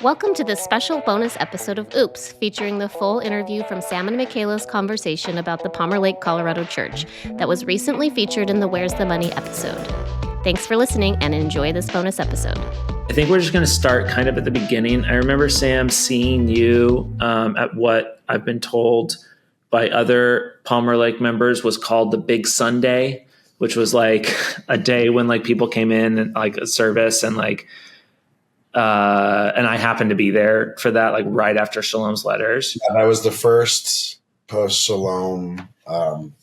Welcome to this special bonus episode of Oops, featuring the full interview from Sam and Michaela's conversation about the Palmer Lake, Colorado church that was recently featured in the Where's the Money episode. Thanks for listening and enjoy this bonus episode. I think we're just going to start kind of at the beginning. I remember, Sam, seeing you at what I've been told by other Palmer Lake members was called the Big Sunday, which was like a day when like people came in and like a service and like, and I happened to be there for that, like right after Shalom's letters. Yeah, that was the first post Shalom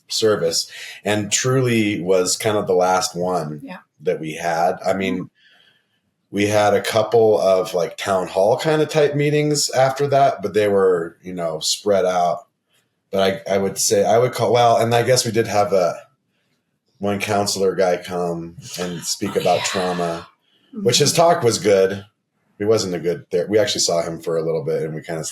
service, and truly was kind of the last one that we had. I mean, we had a couple of like town hall kind of type meetings after that, but they were, spread out. But I would say I would call, well, and I guess we did have one counselor guy come and speak about trauma, which his talk was good. He wasn't a good we actually saw him for a little bit, and we kind of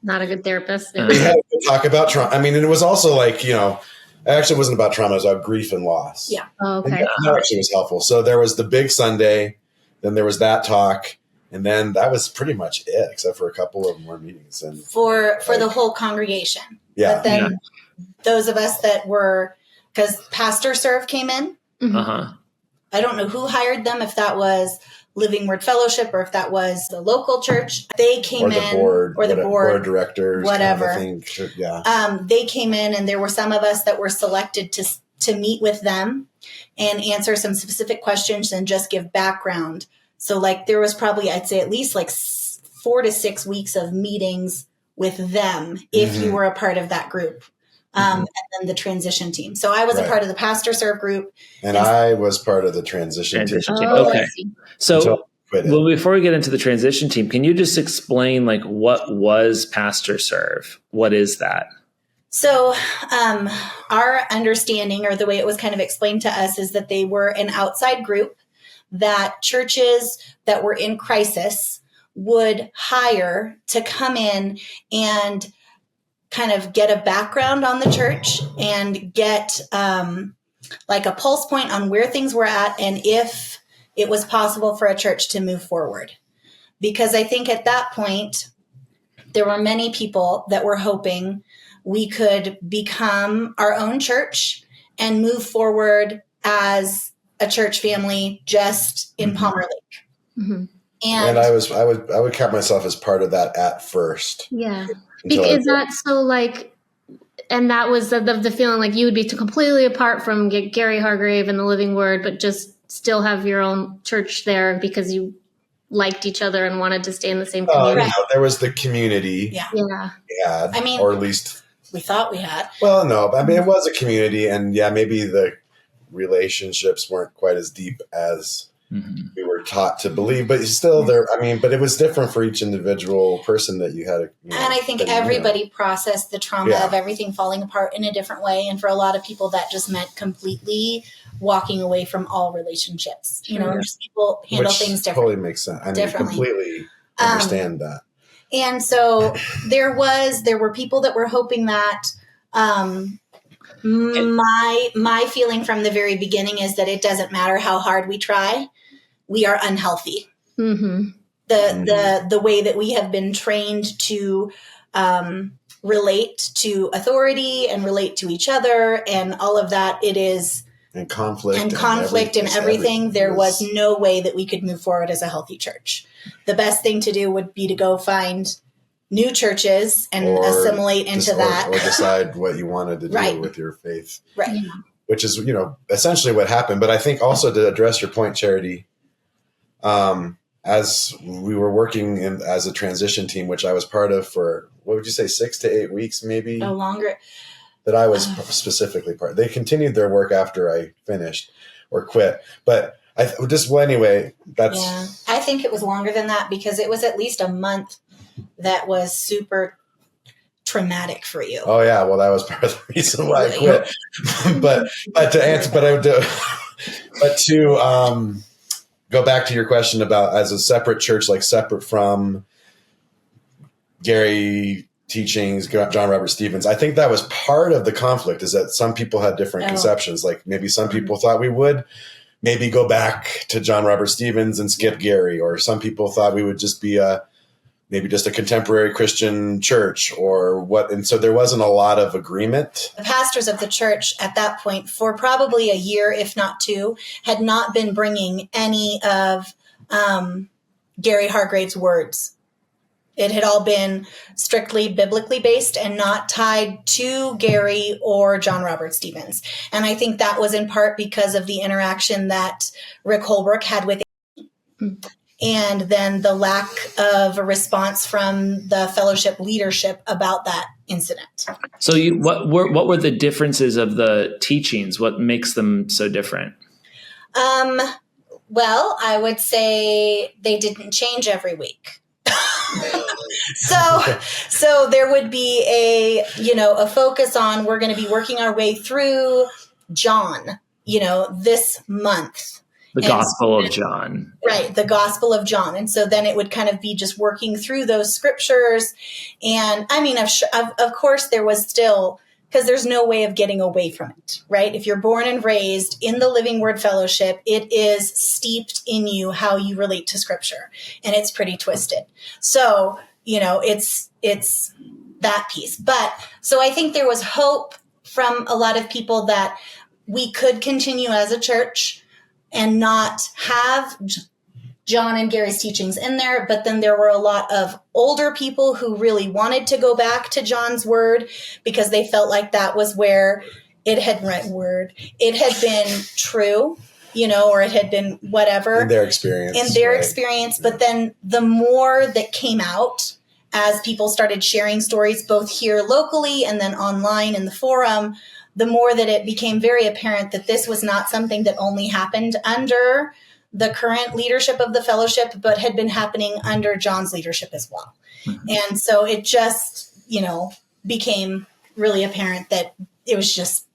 not a good therapist. We had to talk about trauma. I mean, and it was also like, it actually wasn't about trauma. It was about grief and loss. Yeah. Oh, okay. And that actually was helpful. So there was the Big Sunday, then there was that talk, and then that was pretty much it, except for a couple of more meetings. And for the whole congregation. Yeah. But then those of us that were, because Pastor Serve came in. Uh-huh. I don't know who hired them, if that was Living Word Fellowship or if that was the local church. They came in, or the board of directors, whatever. Kind of thing. Yeah. They came in, and there were some of us that were selected to meet with them and answer some specific questions and just give background. So like there was probably, I'd say at least like 4 to 6 weeks of meetings with them if you were a part of that group. And then the transition team. So I was a part of the Pastor Serve group. And I was part of the transition team. Oh, okay. So before we get into the transition team, can you just explain like what was Pastor Serve? What is that? So our understanding, or the way it was kind of explained to us, is that they were an outside group that churches that were in crisis would hire to come in and kind of get a background on the church and get like a pulse point on where things were at and if it was possible for a church to move forward. Because I think at that point, there were many people that were hoping we could become our own church and move forward as a church family just in Palmer Lake. Mm-hmm. And I would count myself as part of that at first. Yeah. Is that so like, and that was the feeling like you would be completely apart from Gary Hargrave and the Living Word, but just still have your own church there because you liked each other and wanted to stay in the same community? There was the community. Yeah. We had, I mean, or at least we thought we had. Well, no, I mean, it was a community, and maybe the relationships weren't quite as deep as we were taught to believe, but still there, but it was different for each individual person that you had. And I think everybody processed the trauma of everything falling apart in a different way. And for a lot of people, that just meant completely walking away from all relationships. Just people handle things differently. Totally makes sense. I mean, completely understand that. And so there were people that were hoping that, my feeling from the very beginning is that it doesn't matter how hard we try, we are unhealthy. Mm-hmm. The way that we have been trained to relate to authority and relate to each other and all of that, it is and conflict and everything. There was no way that we could move forward as a healthy church. The best thing to do would be to go find new churches and assimilate into that. Or decide what you wanted to do with your faith. Right. Which is, essentially what happened. But I think also to address your point, Charity, as we were working as a transition team, which I was part of for, what would you say, 6 to 8 weeks, maybe? No longer. That I was specifically part. They continued their work after I finished or quit. But anyway, that's. Yeah, I think it was longer than that because it was at least a month that was super traumatic for you. Oh yeah, well that was part of the reason why I quit. but to go back to your question about as a separate church, like separate from Gary teachings, John Robert Stevens, I think that was part of the conflict, is that some people had different conceptions. Like maybe some people thought we would maybe go back to John Robert Stevens and skip Gary, or some people thought we would just be a maybe just a contemporary Christian church or what. And so there wasn't a lot of agreement. The pastors of the church at that point, for probably a year, if not two, had not been bringing any of Gary Hargrave's words. It had all been strictly biblically based and not tied to Gary or John Robert Stevens. And I think that was in part because of the interaction that Rick Holbrook had with and then the lack of a response from the fellowship leadership about that incident. So what were the differences of the teachings? What makes them so different? Well, I would say they didn't change every week. So there would be a focus on, we're going to be working our way through John, this month. The Gospel of John. Right, the Gospel of John. And so then it would kind of be just working through those scriptures. And I mean, of course, there was still, because there's no way of getting away from it, right? If you're born and raised in the Living Word Fellowship, it is steeped in you how you relate to scripture. And it's pretty twisted. So, it's that piece. But so I think there was hope from a lot of people that we could continue as a church and not have John and Gary's teachings in there. But then there were a lot of older people who really wanted to go back to John's word because they felt like that was where it had been true, or it had been whatever. In their experience. But then the more that came out as people started sharing stories, both here locally and then online in the forum, the more that it became very apparent that this was not something that only happened under the current leadership of the fellowship, but had been happening under John's leadership as well. Mm-hmm. And so it just, became really apparent that it was just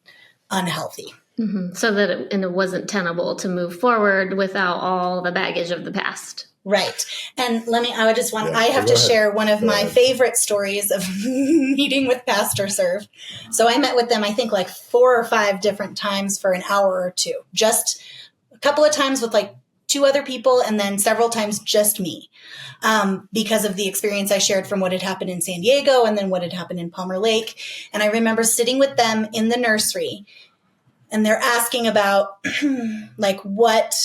unhealthy. Mm-hmm. So that it wasn't tenable to move forward without all the baggage of the past. Right. And I have to share one of my favorite stories of meeting with Pastor Serve. So I met with them, I think like 4 or 5 different times for an hour or two, just a couple of times with like 2 other people and then several times just me, because of the experience I shared from what had happened in San Diego and then what had happened in Palmer Lake. And I remember sitting with them in the nursery and they're asking about like what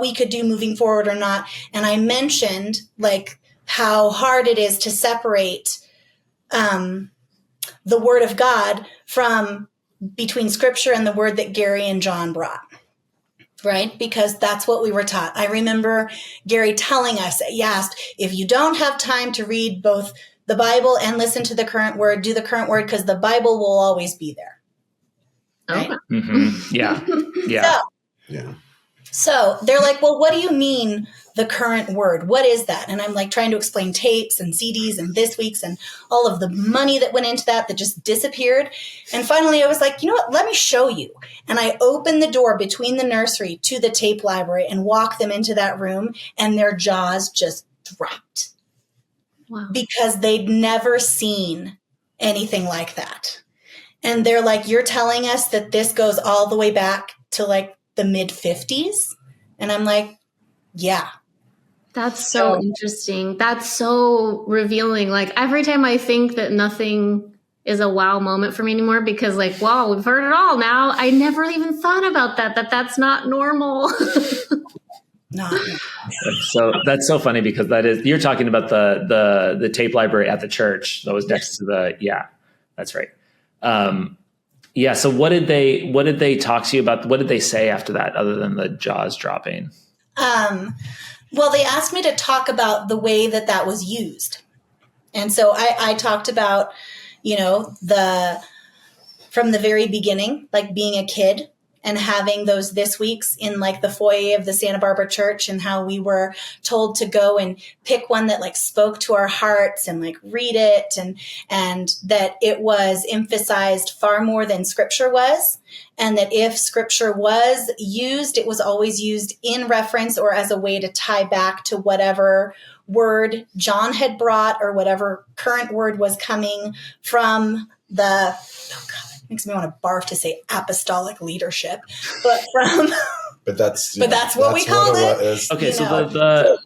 we could do moving forward or not. And I mentioned like how hard it is to separate the word of God from between scripture and the word that Gary and John brought, right? Because that's what we were taught. I remember Gary telling us, he asked, if you don't have time to read both the Bible and listen to the current word, do the current word because the Bible will always be there. Right? Okay. Mm-hmm. Yeah. So they're like, well, what do you mean the current word? What is that? And I'm like trying to explain tapes and CDs and this week's and all of the money that went into that just disappeared. And finally I was like, you know what? Let me show you. And I opened the door between the nursery to the tape library and walk them into that room and their jaws just dropped. Wow. Because they'd never seen anything like that. And they're like, you're telling us that this goes all the way back to like the mid 50s? And I'm like, yeah. That's so interesting. That's so revealing. Like every time I think that nothing is a wow moment for me anymore because like, wow, we've heard it all now. I never even thought about that's not normal. No. That's so funny because you're talking about the tape library at the church that was next to that's right. So what did they talk to you about? What did they say after that other than the jaws dropping? Well, they asked me to talk about the way that was used. And so I talked about, from the very beginning, like being a kid and having those this weeks in like the foyer of the Santa Barbara church and how we were told to go and pick one that like spoke to our hearts and like read it and that it was emphasized far more than scripture was. And that if scripture was used, it was always used in reference or as a way to tie back to whatever word John had brought or whatever current word was coming from the, makes me want to barf to say apostolic leadership, but from, but that's what we call it. Okay. So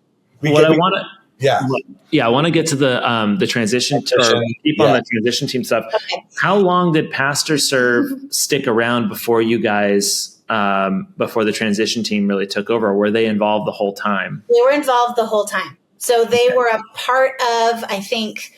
Yeah. Yeah, I want to get to the transition or keep on the transition team stuff. Okay. How long did Pastor Serve stick around before you guys, before the transition team really took over? Were they involved the whole time? They were involved the whole time. So they were a part of, I think,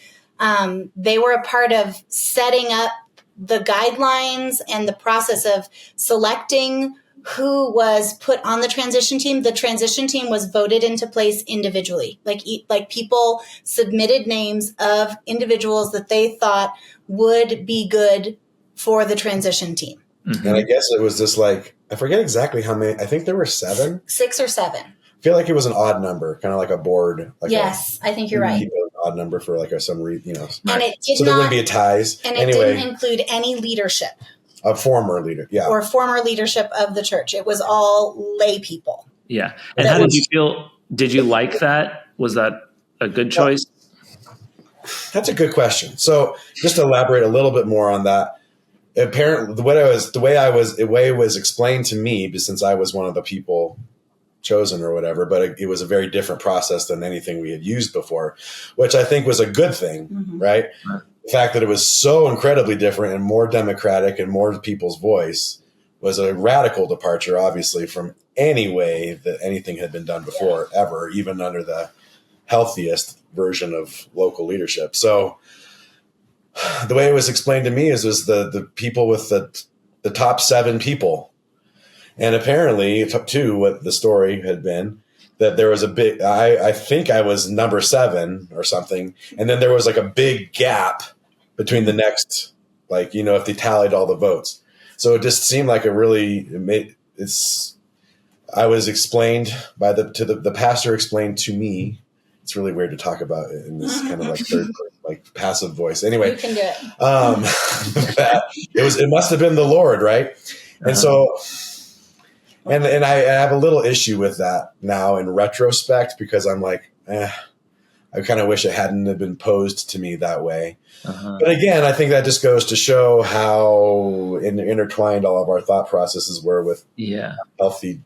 they were a part of setting up the guidelines and the process of selecting who was put on the transition team. The transition team was voted into place individually. Like people submitted names of individuals that they thought would be good for the transition team. Mm-hmm. And I guess it was just like, I forget exactly how many, I think there were 7. 6 or 7. I feel like it was an odd number, kind of like a board. Like yes, I think you're right. An odd number for like some reason, And it did so there wouldn't be a ties. And it didn't include any leadership. A former leader, yeah. Or former leadership of the church. It was all lay people. Yeah. And how did you feel? Did you like that? Was that a good choice? That's a good question. So just to elaborate a little bit more on that, apparently the way it was explained to me, since I was one of the people chosen or whatever, but it was a very different process than anything we had used before, which I think was a good thing, right? The fact that it was so incredibly different and more democratic and more people's voice was a radical departure, obviously, from any way that anything had been done before, ever, even under the healthiest version of local leadership. So the way it was explained to me is the people with the top 7 people. And apparently, too, what the story had been, that there was a big, I think I was number 7 or something. And then there was like a big gap between the next, like, if they tallied all the votes. So it just seemed like I was explained by the pastor explained to me. It's really weird to talk about it in this kind of like third, like passive voice. Anyway, You can do it. that it must have been the Lord, right? And so, and I have a little issue with that now in retrospect, because I'm like, I kind of wish it hadn't have been posed to me that way. But again, I think that just goes to show how intertwined all of our thought processes were with healthy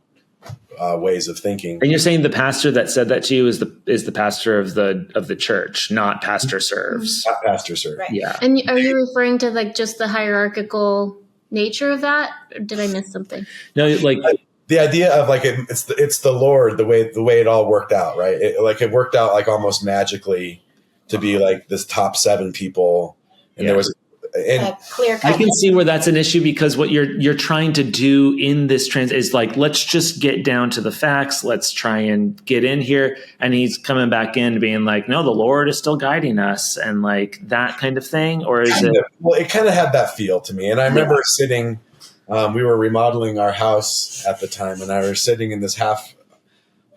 ways of thinking. And you're saying the pastor that said that to you is the pastor of the church, not Pastor Serves. Not Pastor Serve. Right. Yeah. And are you referring to like just the hierarchical nature of that? Or did I miss something? No, like the idea of like it's the Lord, the way it all worked out, right? It worked out like almost magically to be like this top 7 people, and there was a clear I can see where that's an issue, because what you're trying to do in this is like, let's just get down to the facts. Let's try and get in here. And he's coming back in being like, no, the Lord is still guiding us, and like that kind of thing. Or is it? Well, it kind of had that feel to me. And I remember sitting, we were remodeling our house at the time, and I was sitting in this half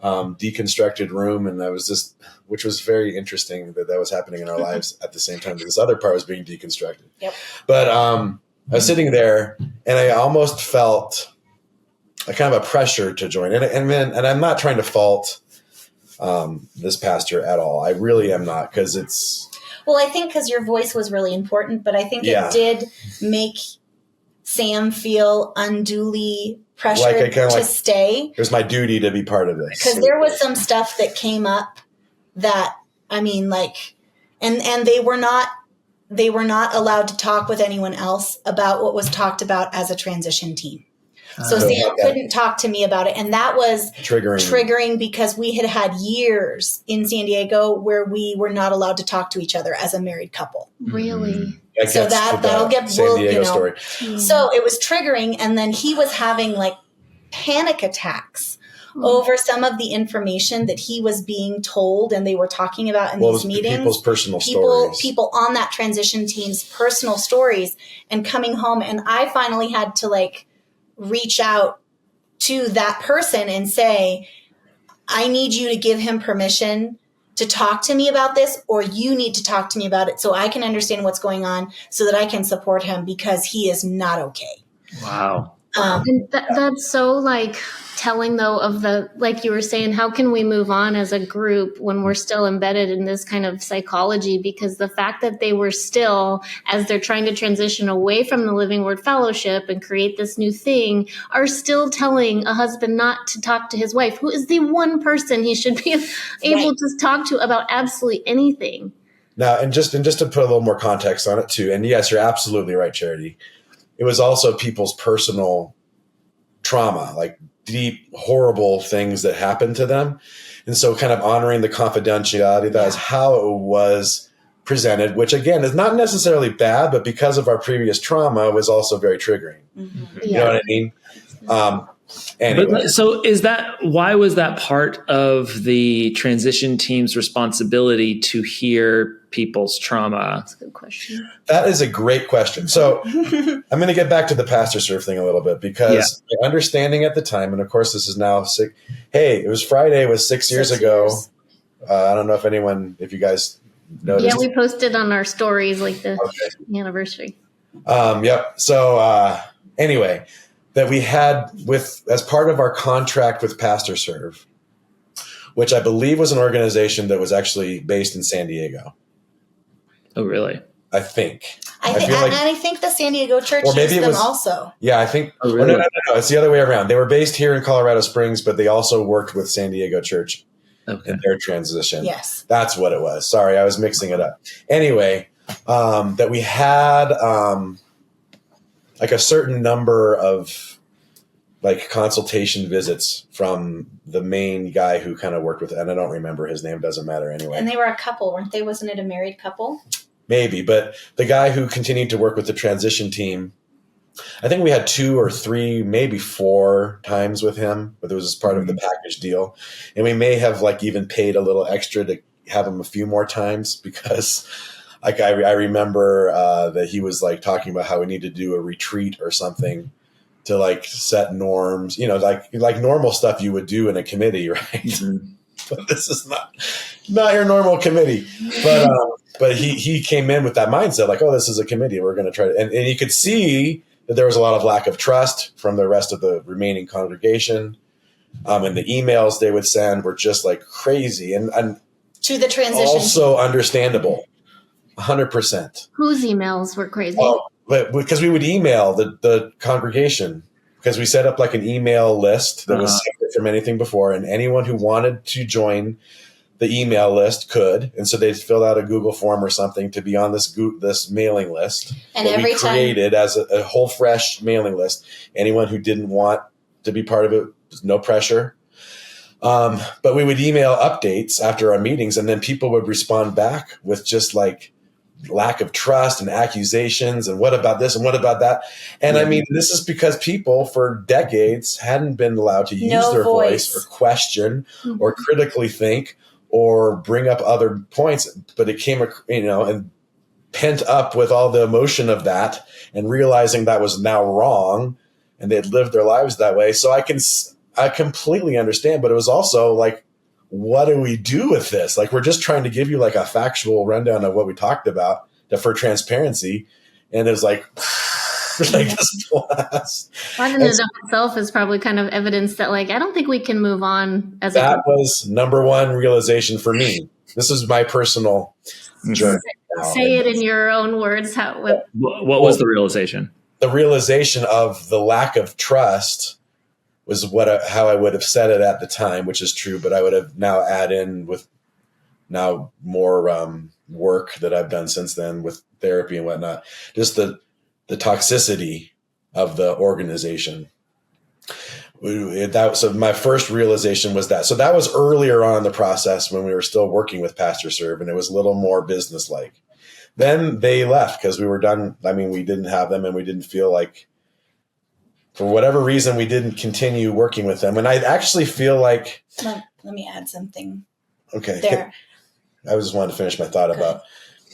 deconstructed room, and which was very interesting that was happening in our lives at the same time that this other part was being deconstructed. Yep. But I was sitting there, and I almost felt a kind of a pressure to join. And I'm not trying to fault this pastor at all. I really am not, because it's. Well, I think because your voice was really important, but I think it did make Sam feel unduly pressured to stay. It was my duty to be part of this. Because there was some stuff that came up that, I mean, like, and they were not allowed to talk with anyone else about what was talked about as a transition team. So Sam couldn't talk to me about it. And that was triggering because we had years in San Diego where we were not allowed to talk to each other as a married couple. Really? So that'll get San Diego story. So it was triggering, and then he was having like panic attacks over some of the information that he was being told and they were talking about in these meetings. People's personal stories. People on that transition team's personal stories, and coming home. And I finally had to like reach out to that person and say, I need you to give him permission to talk to me about this, or you need to talk to me about it so I can understand what's going on so that I can support him, because he is not okay. Wow. And that's so like telling though of the, like you were saying, how can we move on as a group when we're still embedded in this kind of psychology? Because the fact that they were still, as they're trying to transition away from the Living Word Fellowship and create this new thing, are still telling a husband not to talk to his wife, who is the one person he should be able to talk to about absolutely anything. Now, and just to put a little more context on it too, and yes, you're absolutely right, Charity. It was also people's personal trauma, like deep, horrible things that happened to them. And so kind of honoring the confidentiality, that is how it was presented, which again is not necessarily bad, but because of our previous trauma was also very triggering. Mm-hmm. You know what I mean? Anyway. But, so why was that part of the transition team's responsibility to hear people's trauma? That's a good question. That is a great question. So I'm going to get back to the pastor serve thing a little bit, because my understanding at the time, and of course this is now it was Friday, it was 6 years ago. I don't know if you guys noticed. Yeah, we posted on our stories like the anniversary. Yep. So anyway, that we had as part of our contract with Pastor Serve, which I believe was an organization that was actually based in San Diego. Oh, really? I think. And I think the San Diego church used them also. Yeah, I think. Oh, really? No, it's the other way around. They were based here in Colorado Springs, but they also worked with San Diego church in their transition. Yes. That's what it was. Sorry, I was mixing it up. Anyway, that we had like a certain number of like consultation visits from the main guy who kind of worked with it. And I don't remember his name. Doesn't matter anyway. And they were a couple, weren't they? Wasn't it a married couple? Maybe. But the guy who continued to work with the transition team, I think we had 2 or 3, maybe 4 times with him, but it was as part of the package deal. And we may have like even paid a little extra to have him a few more times, because like I remember that he was like talking about how we need to do a retreat or something to like set norms, like normal stuff you would do in a committee, right? Mm-hmm. But this is not your normal committee. But he came in with that mindset, like, oh, this is a committee. We're going to try to, and you could see that there was a lot of lack of trust from the rest of the remaining congregation. And the emails they would send were just like crazy and to the transition. Also understandable, 100%. Whose emails were crazy? But because we would email the congregation, because we set up like an email list that was separate from anything before, and anyone who wanted to join the email list could, and so they'd fill out a Google form or something to be on this mailing list. And that we created as a whole fresh mailing list. Anyone who didn't want to be part of it, no pressure. But we would email updates after our meetings, and then people would respond back with just like lack of trust and accusations and what about this and what about that. And I mean, this is because people for decades hadn't been allowed to use their voice or question or critically think or bring up other points, but it came, and pent up with all the emotion of that and realizing that was now wrong and they'd lived their lives that way. So I completely understand, but it was also like, what do we do with this? Like, we're just trying to give you like a factual rundown of what we talked about for transparency. And it was like this blast. That in and of itself is probably kind of evidence that like, I don't think we can move on as that was number one realization for me. This is my personal journey. Say it in your own words. What was the realization? The realization of the lack of trust was how I would have said it at the time, which is true, but I would have now add in with now more work that I've done since then with therapy and whatnot, just the toxicity of the organization. So my first realization was that. So that was earlier on in the process when we were still working with Pastor Serve, and it was a little more business-like. Then they left because we were done. I mean, we didn't have them, and we didn't feel like, for whatever reason, we didn't continue working with them. And I actually feel like... Let me add something. Okay. There. I just wanted to finish my thought about...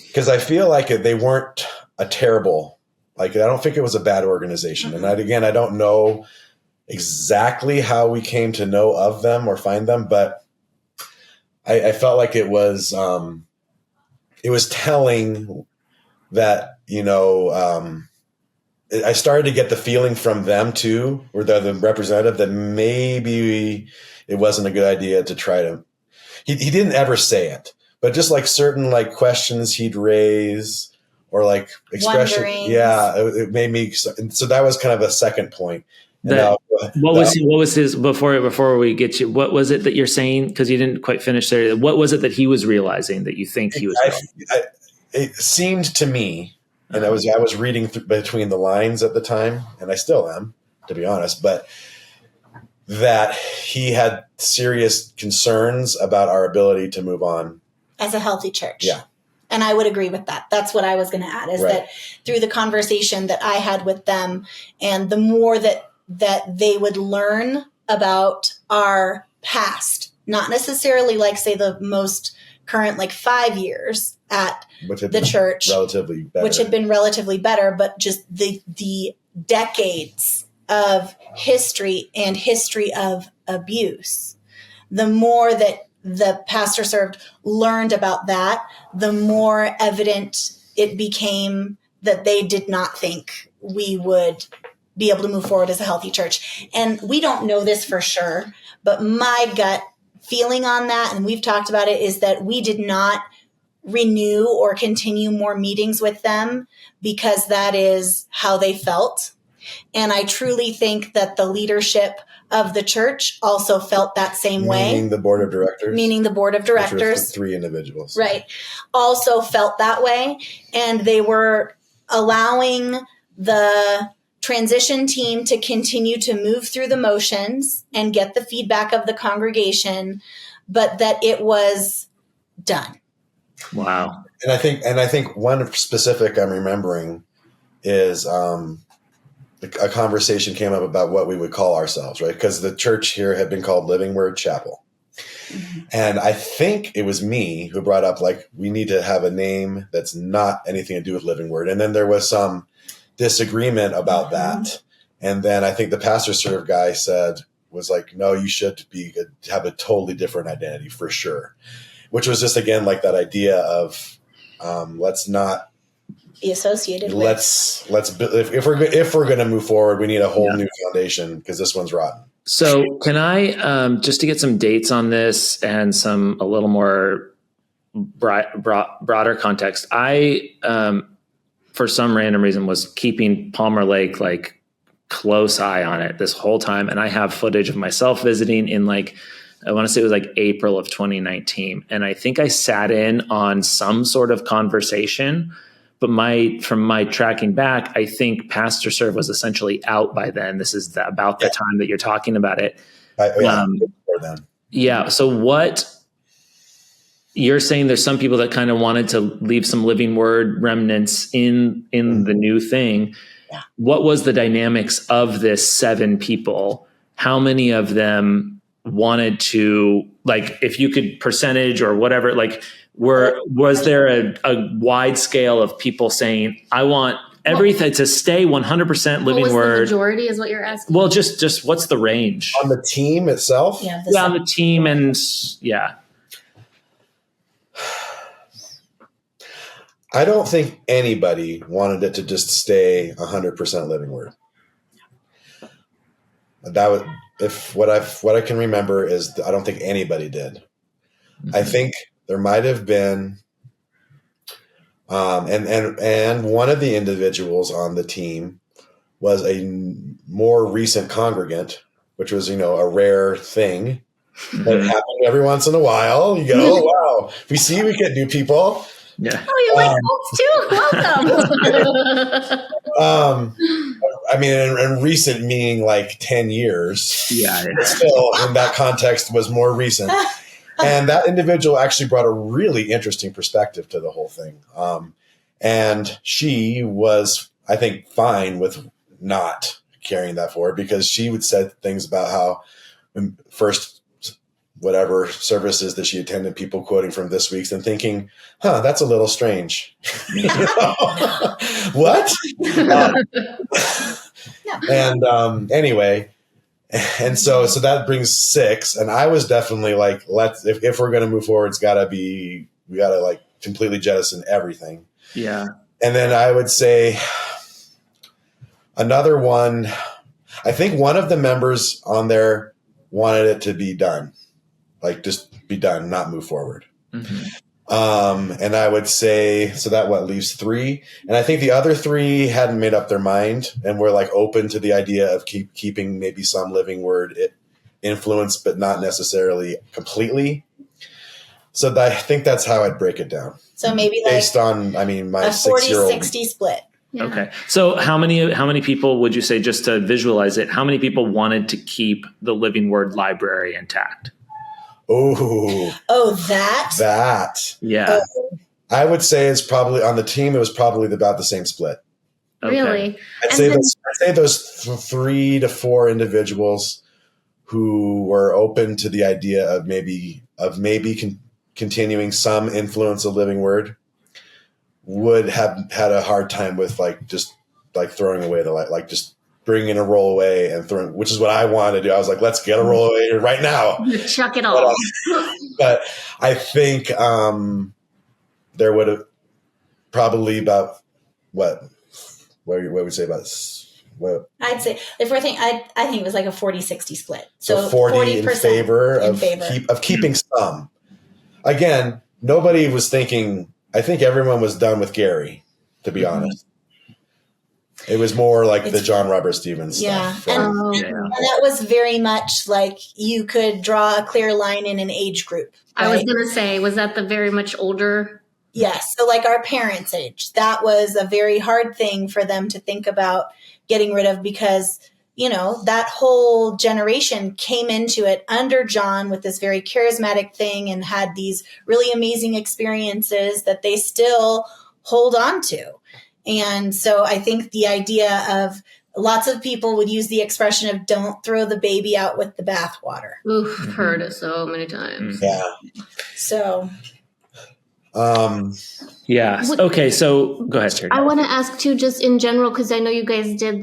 Because I feel like they weren't a terrible... Like, I don't think it was a bad organization. Mm-hmm. And I don't know exactly how we came to know of them or find them, but I felt like it was telling that, I started to get the feeling from them too, or the representative, that maybe it wasn't a good idea to try to, he didn't ever say it, but just like certain like questions he'd raise or like expression. Wonderings. Yeah. It made me, so that was kind of a second point. What was his, before we get you, what was it that you're saying? Because you didn't quite finish there. What was it that he was realizing that you think he was realizing? It seemed to me, and I was reading between the lines at the time, and I still am, to be honest, but that he had serious concerns about our ability to move on as a healthy church. Yeah. And I would agree with that. That's what I was going to add, is that through the conversation that I had with them, and the more that they would learn about our past, not necessarily like, say, the most current, like 5 years at the church, which had been relatively better, but just the decades of history of abuse. The more that the pastor served learned about that, the more evident it became that they did not think we would be able to move forward as a healthy church. And we don't know this for sure, but my gut feeling on that, and we've talked about it, is that we did not renew or continue more meetings with them because that is how they felt. And I truly think that the leadership of the church also felt that same way. Meaning the board of directors? Meaning the board of directors. Which was 3 individuals. Right. Also felt that way. And they were allowing the transition team to continue to move through the motions and get the feedback of the congregation, but that it was done. Wow. And I think one specific I'm remembering is a conversation came up about what we would call ourselves, right? Because the church here had been called Living Word Chapel. Mm-hmm. And I think it was me who brought up, like, we need to have a name that's not anything to do with Living Word. And then there was some disagreement about that. And then I think the pastor serve guy was like, no, you should have a totally different identity for sure. Which was just, again, like that idea of let's not be associated with. If we're going to move forward, we need a whole new foundation because this one's rotten. So can I, just to get some dates on this and a little more broader context, I, for some random reason, was keeping Palmer Lake like close eye on it this whole time. And I have footage of myself visiting in I want to say it was like April of 2019. And I think I sat in on some sort of conversation, but from my tracking back, I think Pastor Serve was essentially out by then. This is about the time that you're talking about it. Before then. Yeah. So what you're saying, there's some people that kind of wanted to leave some Living Word remnants in the new thing. Yeah. What was the dynamics of this 7 people? How many of them wanted to, like, if you could percentage or whatever, like, was there a wide scale of people saying, I want everything to stay 100% Living Word? The majority is what you're asking? Well, just what's the range? On the team itself? Yeah, on the team, and yeah. I don't think anybody wanted it to just stay 100% Living Word. That was, what I can remember is, I don't think anybody did. Mm-hmm. I think there might have been, and one of the individuals on the team was a more recent congregant, which was, a rare thing that happened every once in a while. You go, oh wow, we get new people. Yeah. Oh, you like folks too? Welcome. I mean, and recent meaning like 10 years. Yeah. But still, in that context, was more recent. And that individual actually brought a really interesting perspective to the whole thing. And she was, I think, fine with not carrying that forward, because she would say things about how when first whatever services that she attended, people quoting from this week's and thinking, that's a little strange. What? And anyway, and so that brings 6. And I was definitely like, if we're going to move forward, we got to like completely jettison everything. Yeah. And then I would say Another one, I think one of the members on there wanted it to be done, like just be done, not move forward. Mm-hmm. And I would say, so that leaves 3. And I think the other 3 hadn't made up their mind and were like open to the idea of keeping maybe some living word influence, but not necessarily completely. So I think that's how I'd break it down. So maybe based on, I mean, my a 6-year-old 40-60 split. Yeah. Okay. So how many people would you say, just to visualize it, how many people wanted to keep the Living Word library intact? Oh, that. Yeah. I would say it's probably on the team. It was probably about the same split. Okay. Really? I'd say those 3 to 4 individuals who were open to the idea of maybe continuing some influence of Living Word would have had a hard time with just throwing away the light, like just bringing a roll away and throwing, which is what I wanted to do. I was like, let's get a roll away right now. Chuck it all. But I think there would have probably about what would we say about what? I'd say if we're thinking, I think it was like a 40-60 split. So 40 in favor of keeping some. Again, nobody was thinking. I think everyone was done with Gary, to be honest. It was more like the John Robert Stevens stuff. And that was very much like you could draw a clear line in an age group. Right? I was going to say, was that the very much older? Yes. So like our parents' age, that was a very hard thing for them to think about getting rid of because, that whole generation came into it under John with this very charismatic thing and had these really amazing experiences that they still hold on to. And so I think the idea of lots of people would use the expression of don't throw the baby out with the bathwater. Oof, heard it so many times. Yeah. So. Yeah. Okay. So go ahead, Terry. I want to ask too, just in general, because I know you guys did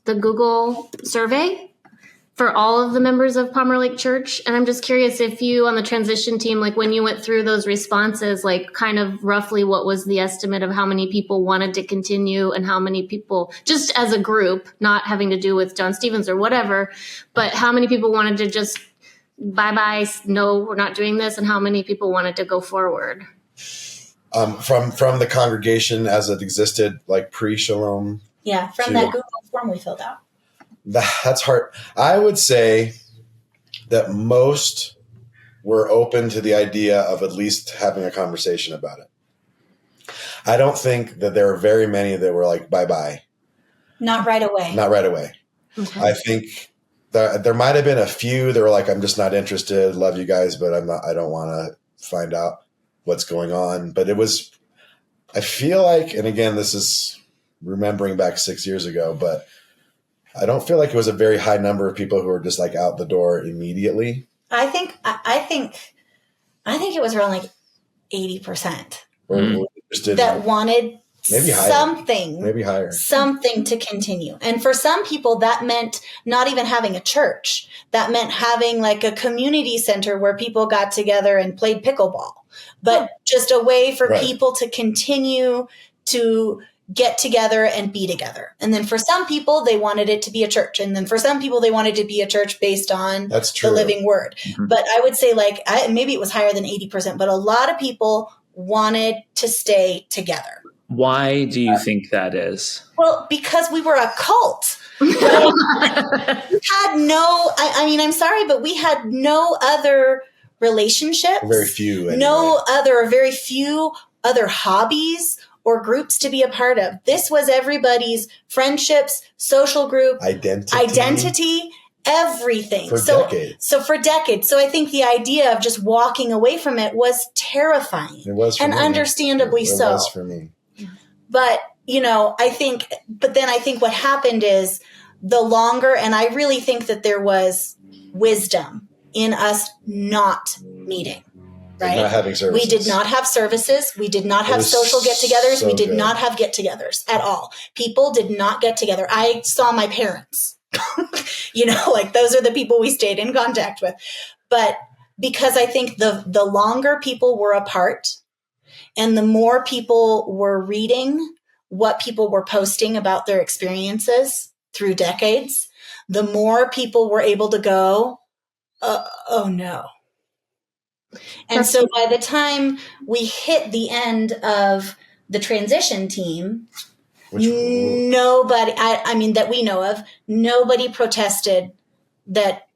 the Google survey for all of the members of Palmer Lake Church. And I'm just curious if you on the transition team, like when you went through those responses, like kind of roughly what was the estimate of how many people wanted to continue and how many people, just as a group, not having to do with John Stevens or whatever, but how many people wanted to just bye-bye, no, we're not doing this, and how many people wanted to go forward? From the congregation as it existed, like pre-Shalom. Yeah, from that Google form we filled out. That's hard. I would say that most were open to the idea of at least having a conversation about it. I don't think that there are very many that were like, bye-bye. Not right away. Not right away. Okay. I think there might have been a few that were like, I'm just not interested. Love you guys, but I don't want to find out what's going on. But I feel like, and again, this is remembering back 6 years ago, but I don't feel like it was a very high number of people who were just like out the door immediately. I think it was around like 80% that wanted maybe higher, something to continue. And for some people that meant not even having a church. That meant having like a community center where people got together and played pickleball, but just a way for people to continue to get together and be together. And then for some people, they wanted it to be a church. And then for some people, they wanted to be a church based on the living word. Mm-hmm. But I would say maybe it was higher than 80%, but a lot of people wanted to stay together. Why do you think that is? Well, because we were a cult. We had I'm sorry, but we had no other relationships. Very few. Anyway. Very few other hobbies or groups to be a part of. This was everybody's friendships, social group, identity, everything. For decades. So I think the idea of just walking away from it was terrifying. It was for and me. Understandably so. It was for me. But, I think what happened is the longer, and I really think that there was wisdom in us not meeting. Right? Not having services. We did not have services. We did not have social get-togethers. So we did not have get-togethers at all. People did not get together. I saw my parents. Those are the people we stayed in contact with. But because I think the longer people were apart and the more people were reading what people were posting about their experiences through decades, the more people were able to go, oh no. And so by the time we hit the end of the transition team, nobody, I mean, that we know of, nobody protested that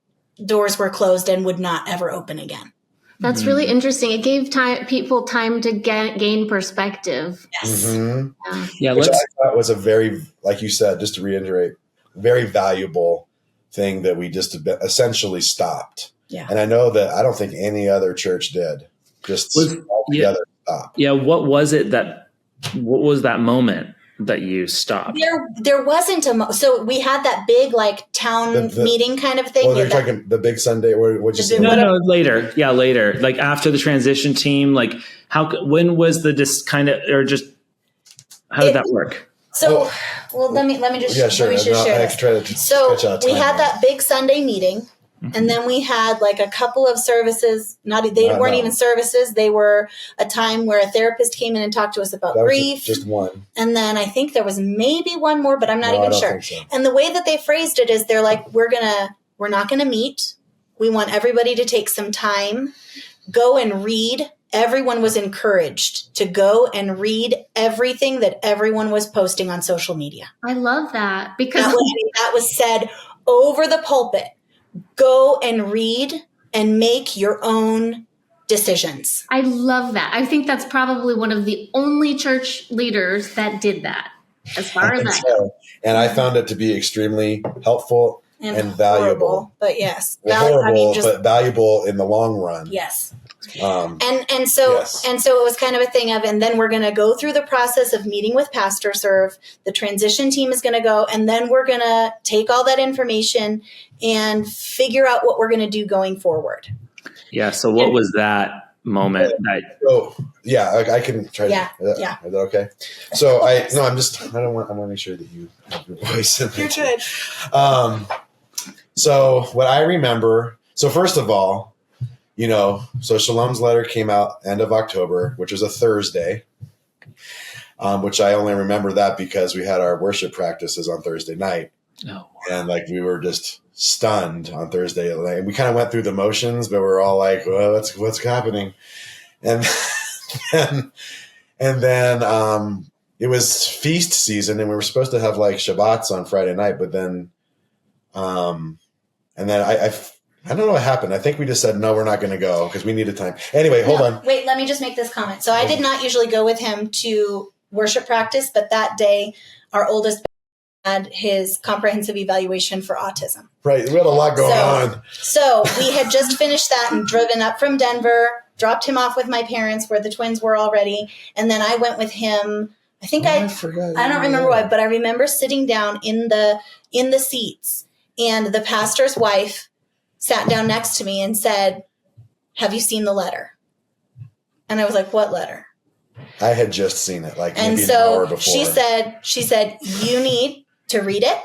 doors were closed and would not ever open again. That's really interesting. It gave people time to gain perspective. Yes. Mm-hmm. Yeah, which I thought was a very, like you said, just to reiterate, very valuable thing that we just essentially stopped. Yeah. And I know that I don't think any other church did. Just altogether stop. Yeah. What was that moment that you stopped? There wasn't so we had that big like town meeting kind of thing. Well, you're talking the big Sunday. What'd you say? No, later. Yeah, later. Like after the transition team. Like when was how did that work? So, let me just share this. So we had that big Sunday meeting. And then we had like a couple of services. They weren't even services. They were a time where a therapist came in and talked to us about grief. Just one. And then I think there was maybe one more, but I'm not even sure. So. And the way that they phrased it is they're like, we're not going to meet. We want everybody to take some time, go and read. Everyone was encouraged to go and read everything that everyone was posting on social media. I love that because that was said over the pulpit. Go and read and make your own decisions. I love that. I think that's probably one of the only church leaders that did that, as far as I know. And I found it to be extremely helpful and valuable. Horrible, but yes. But valuable in the long run. Yes. So it was kind of a thing of, and then we're going to go through the process of meeting with Pastor Serve. The transition team is going to go, and then we're going to take all that information and figure out what we're going to do going forward. Yeah. So what was that moment? I can try. Yeah. Is that okay? So I want to make sure that you have your voice. You're good. So what I remember, first of all, so Shalom's letter came out end of October, which was a Thursday, which I only remember that because we had our worship practices on Thursday night. Oh. And like we were just stunned on Thursday night. And we kind of went through the motions, but we're all like, well, what's happening? And then it was feast season and we were supposed to have like Shabbats on Friday night, but then I don't know what happened. I think we just said, no, we're not going to go because we needed time. Anyway, hold on. Wait, let me just make this comment. So I did not usually go with him to worship practice, but that day our oldest had his comprehensive evaluation for autism. Right. We had a lot going on. So we had just finished that and driven up from Denver, dropped him off with my parents where the twins were already. And then I went with him. I think I don't remember why, but I remember sitting down in the seats and the pastor's wife sat down next to me and said, have you seen the letter? And I was like, what letter? I had just seen it maybe an hour before. She said, you need to read it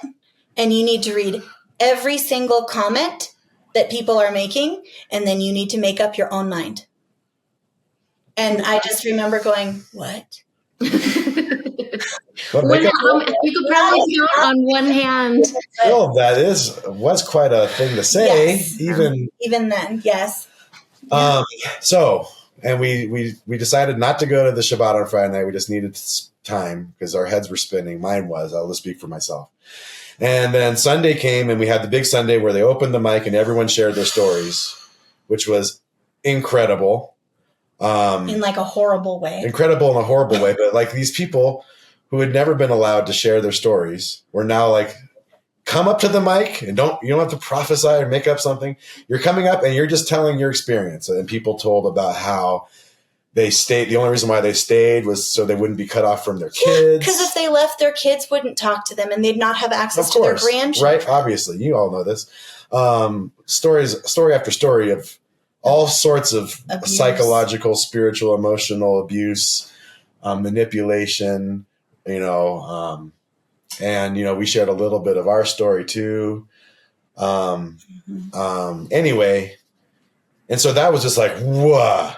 and you need to read every single comment that people are making. And then you need to make up your own mind. And I just remember going, what? You could probably count on one hand. Well, that was quite a thing to say, even then, yes. And we decided not to go to the Shabbat on Friday night. We just needed time because our heads were spinning. Mine was. I'll just speak for myself. And then Sunday came, and we had the big Sunday where they opened the mic and everyone shared their stories, which was incredible. In like a horrible way. Incredible in a horrible way, but like these people who had never been allowed to share their stories were now like, come up to the mic and you don't have to prophesy or make up something. You're coming up and you're just telling your experience. And people told about how they stayed. The only reason why they stayed was so they wouldn't be cut off from their kids. Because if they left, their kids wouldn't talk to them and they'd not have access to their grandchildren. Right. Obviously. You all know this. Story after story of all sorts of abuse. Psychological, spiritual, emotional abuse, manipulation, and, we shared a little bit of our story too. Anyway. And so that was just like, whoa.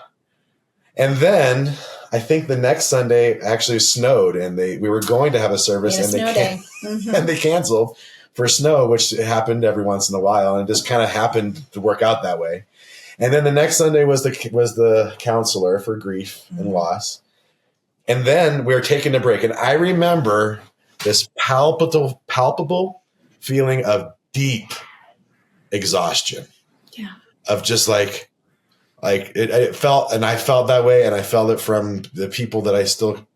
And then I think the next Sunday actually snowed, and we were going to have a service, and and they canceled for snow, which happened every once in a while, and it just kind of happened to work out that way. And then the next Sunday was the counselor for grief and loss. And then we were taking a break. And I remember this palpable feeling of deep exhaustion. Yeah. Of just like it felt, and I felt that way. And I felt it from the people that I still,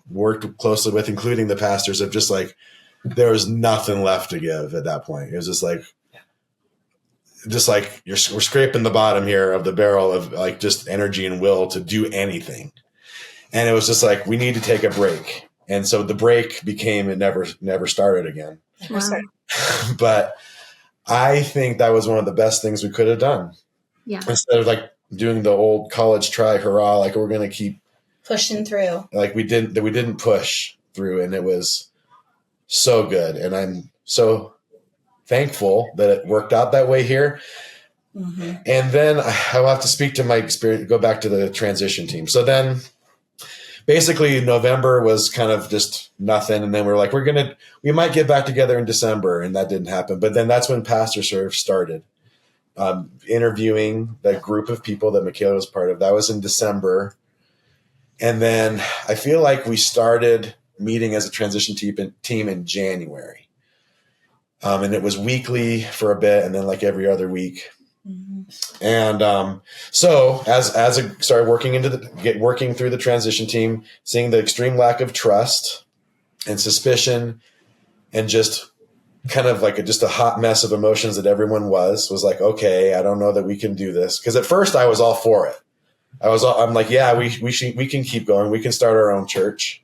worked closely with, including the pastors, of just like, there was nothing left to give at that point. It was just like we're scraping the bottom here of the barrel of like just energy and will to do anything. And it was just like, we need to take a break. And so the break became, it never started again. Wow. But I think that was one of the best things we could have done. Yeah. Instead of like doing the old college try hurrah, like we're going to keep pushing through. Like we didn't push through, and it was so good. And I'm so thankful that it worked out that way here. Mm-hmm. And then I'll have to speak to my experience, go back to the transition team. So then basically November was kind of just nothing. And then we're like, we might get back together in December, and that didn't happen. But then that's when Pastor Serve started interviewing the group of people that Michaela was part of. That was in December. And then I feel like we started meeting as a transition team in January. And it was weekly for a bit, and then like every other week. Mm-hmm. And so as I started working through the transition team, seeing the extreme lack of trust and suspicion, and just kind of like just a hot mess of emotions that everyone was like, okay, I don't know that we can do this. Because at first I was all for it. I'm like, yeah, we can keep going. We can start our own church.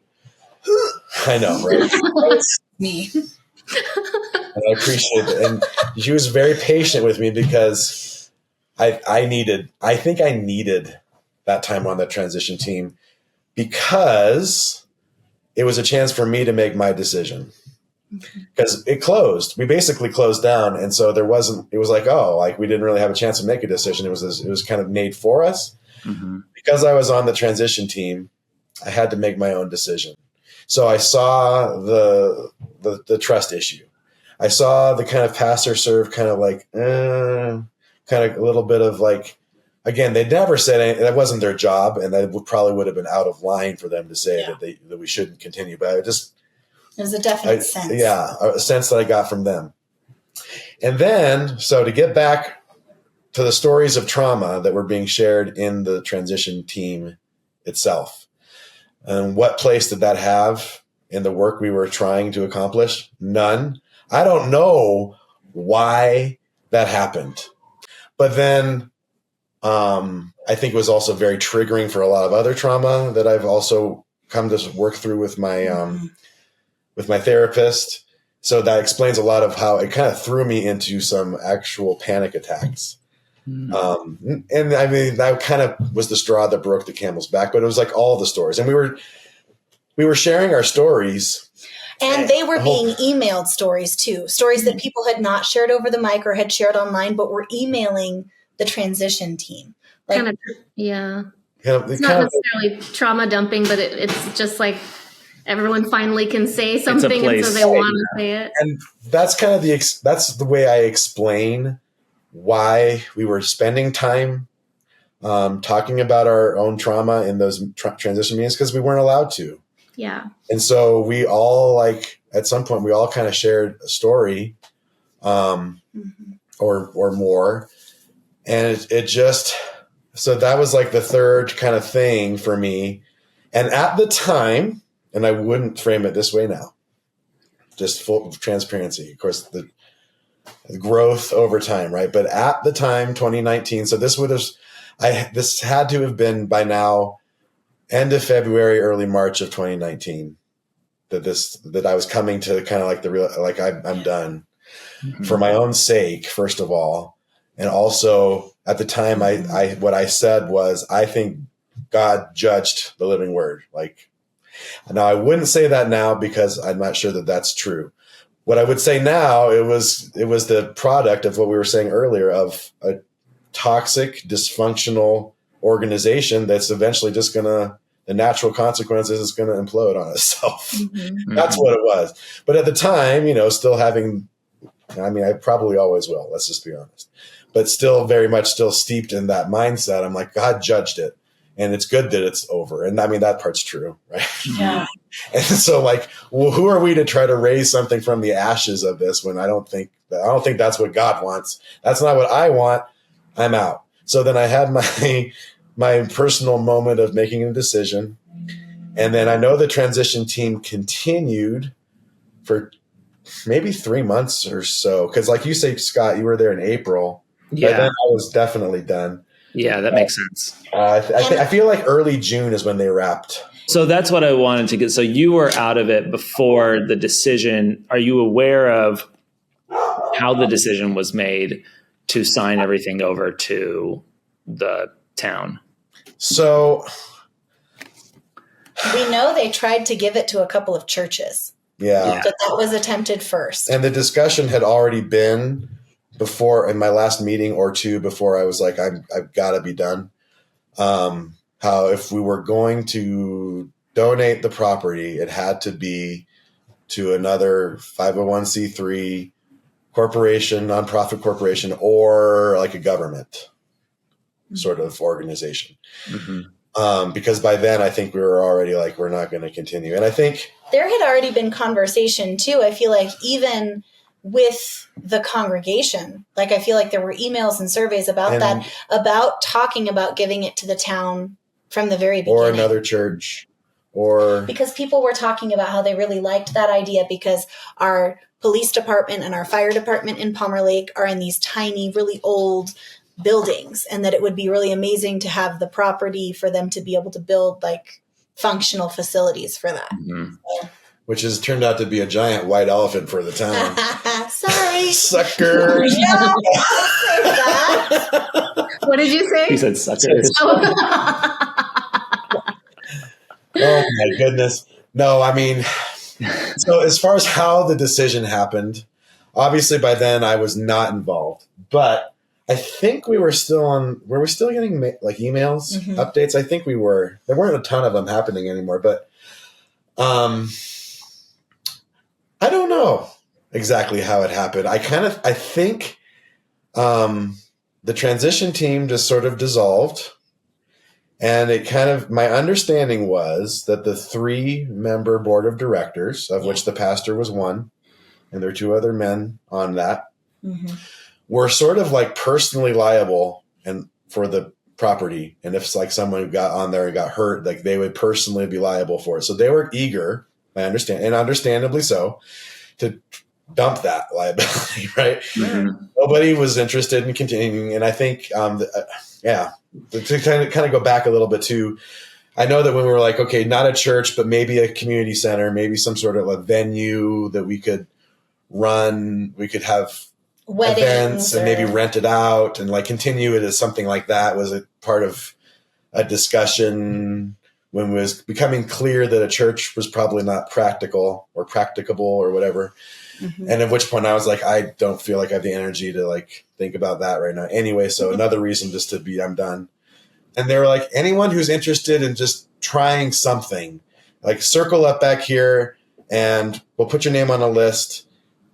I know, right? That's me. And I appreciate it. And she was very patient with me because I think I needed that time on that transition team, because it was a chance for me to make my decision. Because it closed. We basically closed down. And so it was like, we didn't really have a chance to make a decision. It was kind of made for us. Mm-hmm. Because I was on the transition team, I had to make my own decision. So I saw the trust issue. I saw the kind of Pastor Serve kind of like, kind of a little bit of like, again, they never said anything. That wasn't their job, and that probably would have been out of line for them to say that we shouldn't continue. But it was a definite sense. Yeah, a sense that I got from them. And then, so to get back to the stories of trauma that were being shared in the transition team itself, and what place did that have in the work we were trying to accomplish? None. I don't know why that happened. But then I think it was also very triggering for a lot of other trauma that I've also come to work through with my therapist. So that explains a lot of how it kind of threw me into some actual panic attacks. And I mean, that kind of was the straw that broke the camel's back, but it was like all the stories. And we were sharing our stories. And they were being emailed stories too. Stories that people had not shared over the mic or had shared online, but were emailing the transition team. Yeah. It's not necessarily trauma dumping, but it's just like everyone finally can say something, and so they want to say it. And that's kind of that's the way I explain why we were spending time talking about our own trauma in those transition meetings, because we weren't allowed to. Yeah. And so we all at some point we all kind of shared a story or more. And it just, so that was like the third kind of thing for me. And at the time, and I wouldn't frame it this way now, just full transparency, of course, the growth over time, right? But at the time, 2019, so this had to have been by now, end of February, early March of 2019, that I was coming to kind of like the real, like I'm done for my own sake, first of all. And also at the time, what I said was, I think God judged the living word. Like, now I wouldn't say that now because I'm not sure that that's true. What I would say now, it was the product of what we were saying earlier, of a toxic, dysfunctional organization that's eventually just going to the natural consequences is going to implode on itself. Mm-hmm. That's what it was. But at the time, still having, I probably always will, let's just be honest, but still very much still steeped in that mindset. I'm like, God judged it, and it's good that it's over. And that part's true, right? Yeah. And so who are we to try to raise something from the ashes of this when I don't think that's what God wants. That's not what I want. I'm out. So then I had my personal moment of making a decision. And then I know the transition team continued for maybe 3 months or so. Because like you say, Scott, you were there in April. Yeah. By then I was definitely done. Yeah, that makes sense. I feel like early June is when they wrapped. So that's what I wanted to get. So you were out of it before the decision. Are you aware of how the decision was made to sign everything over to the town? So we know they tried to give it to a couple of churches. Yeah. But that was attempted first. And the discussion had already been before, in my last meeting or two before, I was like, I've got to be done. How if we were going to donate the property, it had to be to another 501c3 corporation, nonprofit corporation, or like a government sort of organization. Mm-hmm. Because by then I think we were already like, we're not going to continue. And I think there had already been conversation too. I feel like even with the congregation, I feel like there were emails and surveys about that, about talking about giving it to the town from the very beginning. Or another church. Or because people were talking about how they really liked that idea because our police department and our fire department in Palmer Lake are in these tiny, really old buildings, and that it would be really amazing to have the property for them to be able to build functional facilities for that. Mm-hmm. So. Which has turned out to be a giant white elephant for the town. Sorry. Suckers. No, what did you say? He said suckers. Oh my goodness. No, so as far as how the decision happened, obviously by then I was not involved, but I think were we still getting emails, mm-hmm. updates? I think we were. There weren't a ton of them happening anymore, but I don't know exactly how it happened. I think the transition team just sort of dissolved. And my understanding was that the 3-member board of directors, of which the pastor was one, and there were 2 other men on that, mm-hmm. were sort of personally liable for the property. And if someone got on there and got hurt, they would personally be liable for it. So they were eager, I understand, and understandably so, to dump that liability, right? Mm-hmm. Nobody was interested in continuing. And I think, to kind of go back a little bit too, I know that when we were okay, not a church, but maybe a community center, maybe some sort of a venue that we could run, we could have weddings, events and maybe rent it out and continue it as something like that was a part of a discussion when it was becoming clear that a church was probably not practical or practicable or whatever. Mm-hmm. And at which point I was I don't feel like I have the energy to think about that right now. Anyway, so another reason just to be, I'm done. And they were anyone who's interested in just trying something, circle up back here and we'll put your name on a list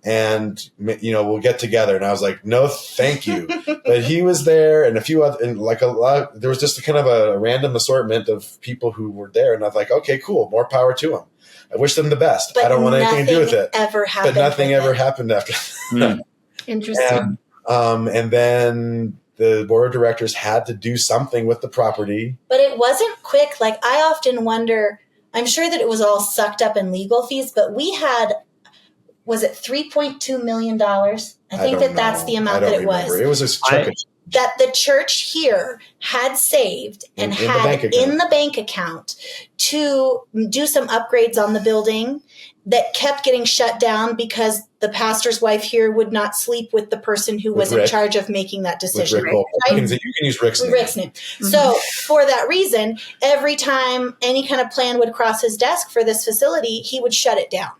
and, we'll get together. And I was no, thank you. But he was there and a few other, and there was just a kind of a random assortment of people who were there. And I was okay, cool. More power to them. I wish them the best. But I don't want anything to do with it. But nothing ever happened after that. Interesting. And then the board of directors had to do something with the property. But it wasn't quick. I often wonder, I'm sure that it was all sucked up in legal fees, but we had, was it $3.2 million? I think that's the amount that it was. It was a chunk that the church here had saved and had in the bank account to do some upgrades on the building that kept getting shut down because the pastor's wife here would not sleep with the person who was in charge of making that decision. Right? You can use Rick's name. Mm-hmm. So for that reason, every time any kind of plan would cross his desk for this facility, he would shut it down.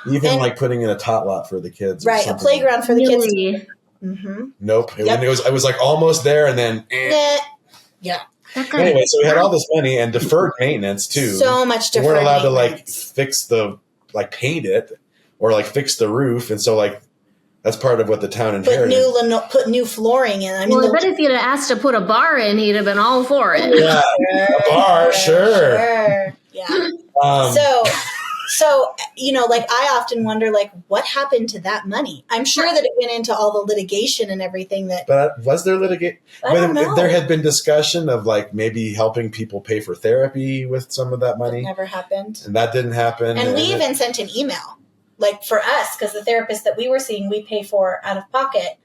Even putting in a tot lot for the kids. Right, a playground for the kids. Mm-hmm. Nope. It was almost there and then. Yeah. Anyway, so we had all this money and deferred maintenance too. So much deferred. We weren't allowed maintenance. to fix paint it or fix the roof, and so that's part of what the town inherited. Put new flooring in. I mean, I bet if you'd have asked to put a bar in, he'd have been all for it. Yeah, a bar, sure. Yeah. So I often wonder, what happened to that money? I'm sure that it went into all the litigation and everything that. But was there litigation? I don't know. There had been discussion of maybe helping people pay for therapy with some of that money. It never happened. And that didn't happen. And we even sent an email. For us, because the therapist that we were seeing, we pay for out of pocket.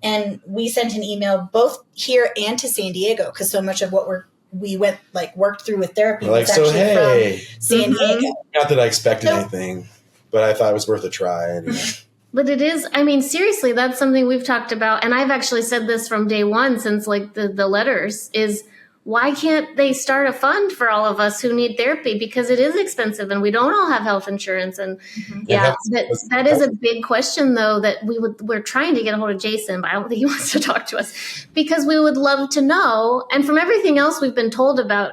And we sent an email both here and to San Diego, because so much of what we worked through with therapy was actually from San Diego. Not that I expected anything, but I thought it was worth a try anyway. But it is, seriously, that's something we've talked about. And I've actually said this from day one since the letters is, why can't they start a fund for all of us who need therapy? Because it is expensive and we don't all have health insurance. And that is a big question though, that we're trying to get a hold of Jason, but I don't think he wants to talk to us, because we would love to know. And from everything else we've been told about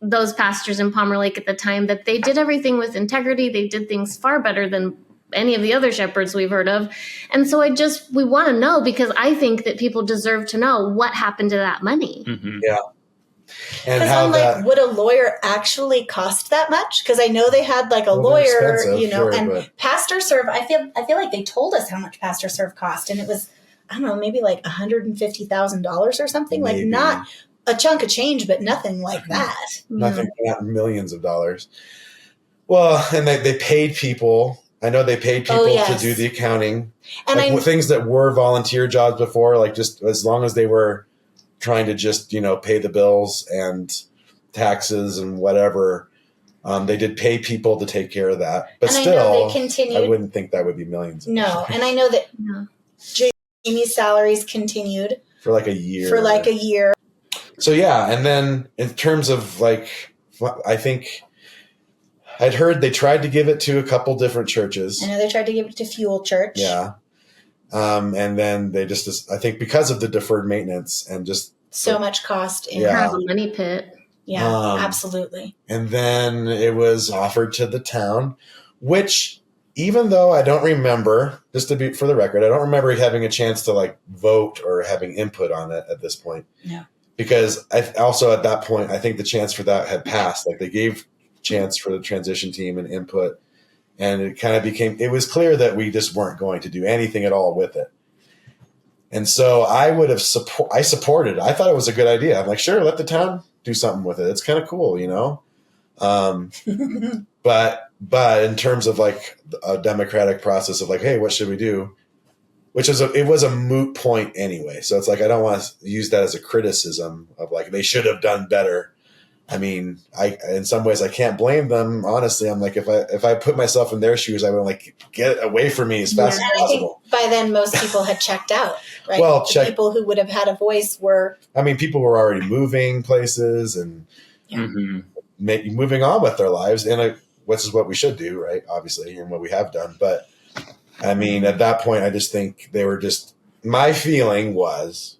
those pastors in Palmer Lake at the time, that they did everything with integrity. They did things far better than any of the other shepherds we've heard of. And so we want to know, because I think that people deserve to know what happened to that money. Mm-hmm. Yeah. And how would a lawyer actually cost that much? Because I know they had a lawyer, Pastor Serve. I feel like they told us how much Pastor Serve cost, and it was, I don't know, maybe $150,000 or something. Maybe. Not a chunk of change, but nothing like that. Nothing, not millions of dollars. Well, and they paid people. I know they paid people to do the accounting, and things that were volunteer jobs before, just as long as they were trying to just, pay the bills and taxes and whatever. They did pay people to take care of that. But and still, I wouldn't think that would be millions. No. And I know that Jamie's salaries continued. For a year. So, yeah. And then in terms of I think I'd heard they tried to give it to a couple different churches. I know they tried to give it to Fuel Church. Yeah. And then they I think because of the deferred maintenance and just so much cost in a money pit. Yeah, absolutely. And then it was offered to the town, which even though I don't remember, just to be for the record, I don't remember having a chance to vote or having input on it at this point. Yeah. Because also at that point, I think the chance for that had passed. They gave chance for the transition team and input. And it kind of it was clear that we just weren't going to do anything at all with it. And so I supported it. I thought it was a good idea. I'm sure, let the town do something with it. It's kind of cool, But in terms of a democratic process of hey, what should we do? It was a moot point anyway. So it's I don't want to use that as a criticism of they should have done better. In some ways I can't blame them. Honestly, I'm if I put myself in their shoes, I would get away from me as fast as possible. I think by then most people had checked out, right? Well, people who would have had a voice were. People were already moving places and moving on with their lives, which is what we should do, right? Obviously, and what we have done. But at that point, I just think they were my feeling was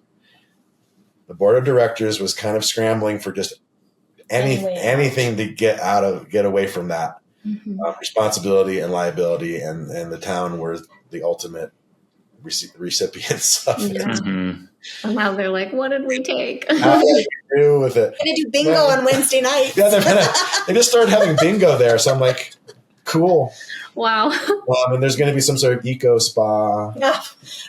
the board of directors was kind of scrambling for just anything to get away from that responsibility and liability, and the town were the ultimate recipients of it. Mm-hmm. And now they're what did we take? How do I do with it? We're gonna do bingo on Wednesday nights. Yeah, they just started having bingo there, so I'm cool. Wow. There's going to be some sort of eco spa,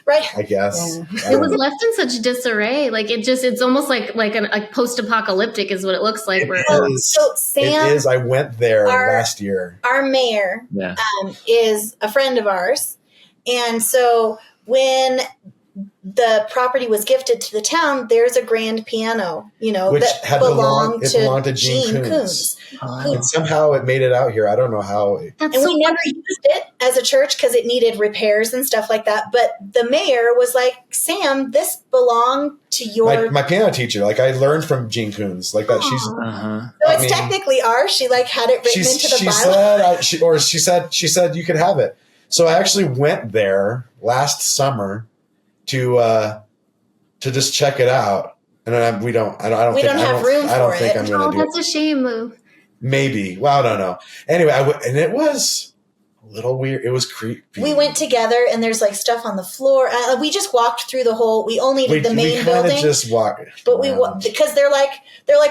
right? I guess. Yeah. It was left in such disarray. It's almost like a post-apocalyptic is what it looks like. So Sam, it is. I went there last year. Our mayor is a friend of ours, and so when the property was gifted to the town, there's a grand piano, which that belonged to Gene Coons. And somehow it made it out here. I don't know how. We never used it as a church because it needed repairs and stuff like that. But the mayor was like, Sam, this belonged to your... My piano teacher. I learned from Gene Coons. That she's... So it's technically ours. She had it written into the bylaw. She said you could have it. So I actually went there last summer to just check it out. And we don't. I don't. We don't have room I don't for think it. I'm going to do That's a shame, though. Maybe. Well, I don't know. Anyway, and it was a little weird. It was creepy. We went together, and there's like stuff on the floor. We just walked through the whole. We only did the main building. Just walked, but because they're like,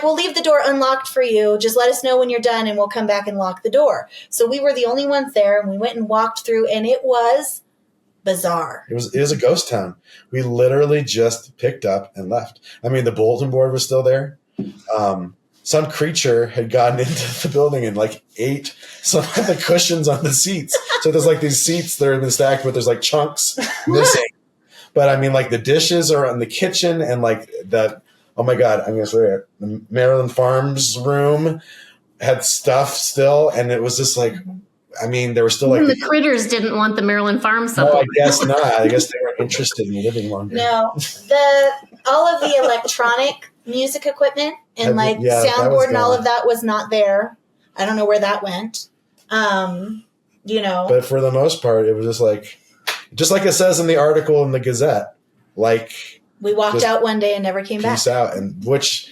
we'll leave the door unlocked for you. Just let us know when you're done, and we'll come back and lock the door. So we were the only ones there, and we went and walked through, and it was bizarre. It was a ghost town. We literally just picked up and left. I mean, the bulletin board was still there. Some creature had gotten into the building and like ate some of the cushions on the seats. So there's like these seats that are been stacked, but there's like chunks missing. But I mean, like the dishes are in the kitchen and like oh my God, I'm going to swear it. The Maryland Farms room had stuff still. And it was just like, I mean, there were still like the critters didn't want the Maryland Farm No, supplement. I guess not. I guess they weren't interested in living longer. No, all of the electronic music equipment and soundboard and all of that was not there. I don't know where that went. But for the most part, it was just like it says in the article in the Gazette, like we walked out one day and never came back. Peace out, and which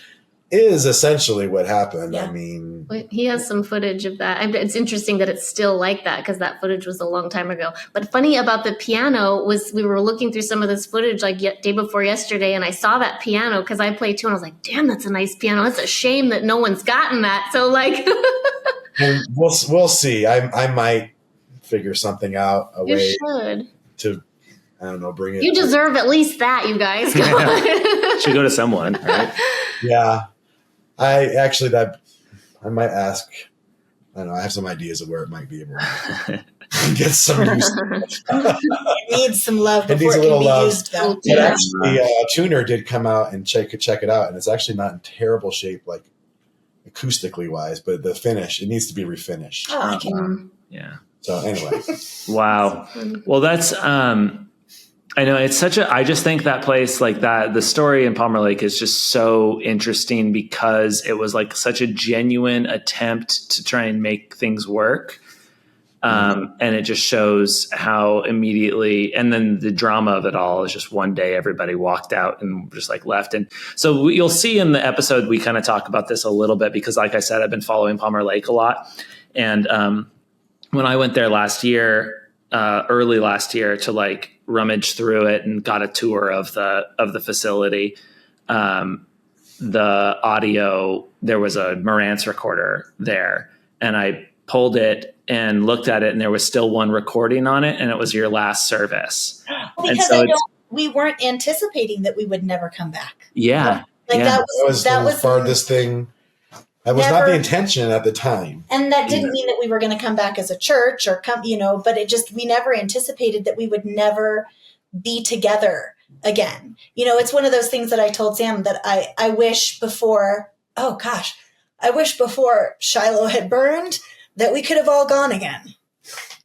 is essentially what happened. Yeah. I mean, he has some footage of that. It's interesting that it's still like that because that footage was a long time ago. But funny about the piano was we were looking through some of this footage like day before yesterday, and I saw that piano because I play too, and I was like, damn, that's a nice piano. It's a shame that no one's gotten that. So like, and we'll see. I might figure something out a way to, I don't know, bring it. You deserve at least that, you guys. Come on. Should go to someone, right? Yeah. I might ask. I don't know. I have some ideas of where it might be able to get some use. It needs some love It before needs a it little can be love. used, though. But actually, a tuner did come out and check it out, and it's actually not in terrible shape, like acoustically wise. But the finish, it needs to be refinished. Oh, okay. Yeah. So anyway, wow. Well, that's I know it's I just think that place like that, the story in Palmer Lake is just so interesting because it was like such a genuine attempt to try and make things work. And it just shows how immediately, and then the drama of it all is just one day everybody walked out and just like left. And so you'll see in the episode, we kind of talk about this a little bit because like I said, I've been following Palmer Lake a lot. And when I went there early last year to like rummage through it and got a tour of the facility, the audio, there was a Marantz recorder there and I pulled it and looked at it and there was still one recording on it and it was your last service. Because we weren't anticipating that we would never come back. Yeah. That was the farthest thing. That was not the intention at the time. And that didn't mean that we were going to come back as a church or but we never anticipated that we would never be together again. It's one of those things that I told Sam that I wish before Shiloh had burned that we could have all gone again.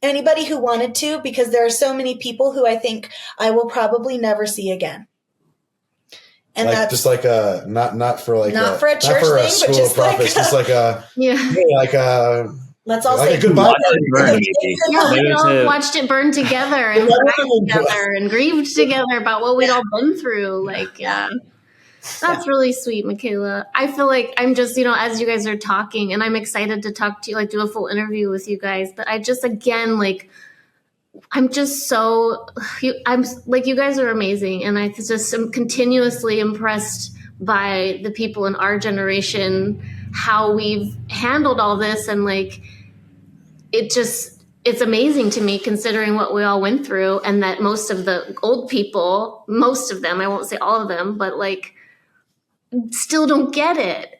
Anybody who wanted to, because there are so many people who I think I will probably never see again. And like, that's just like not for a church not for a school but just of prophets, just like let's all like say a goodbye. Yeah, we all watched it burn together and cried together and grieved together about what we'd all been through. Like, that's really sweet, Michaela. I feel like I'm just, as you guys are talking, and I'm excited to talk to you, like do a full interview with you guys. But I just, again, like, I'm just I'm like, you guys are amazing. And I just am continuously impressed by the people in our generation, how we've handled all this. And like, it's amazing to me considering what we all went through and that most of the old people, most of them, I won't say all of them, but like still don't get it.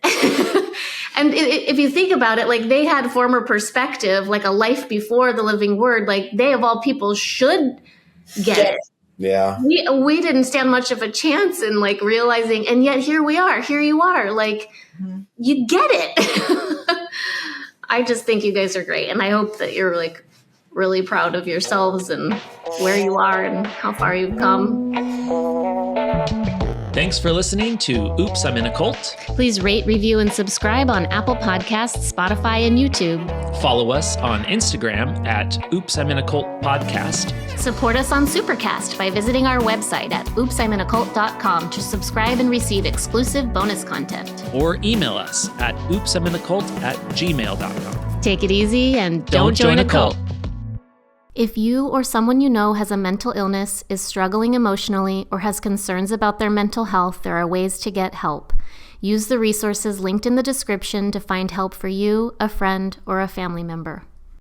And if you think about it, like they had former perspective, like a life before the living word, like they of all people should get it. Yeah. We didn't stand much of a chance in like realizing, and yet here we are, here you are, like you get it. I just think you guys are great. And I hope that you're like really proud of yourselves and where you are and how far you've come. Thanks for listening to Oops, I'm in a Cult. Please rate, review, and subscribe on Apple Podcasts, Spotify, and YouTube. Follow us on Instagram at Oops, I'm in a Cult Podcast. Support us on Supercast by visiting our website at oopsiminacult.com to subscribe and receive exclusive bonus content. Or email us at oopsiminacult@gmail.com. Take it easy and don't join a cult. If you or someone you know has a mental illness, is struggling emotionally, or has concerns about their mental health, there are ways to get help. Use the resources linked in the description to find help for you, a friend, or a family member.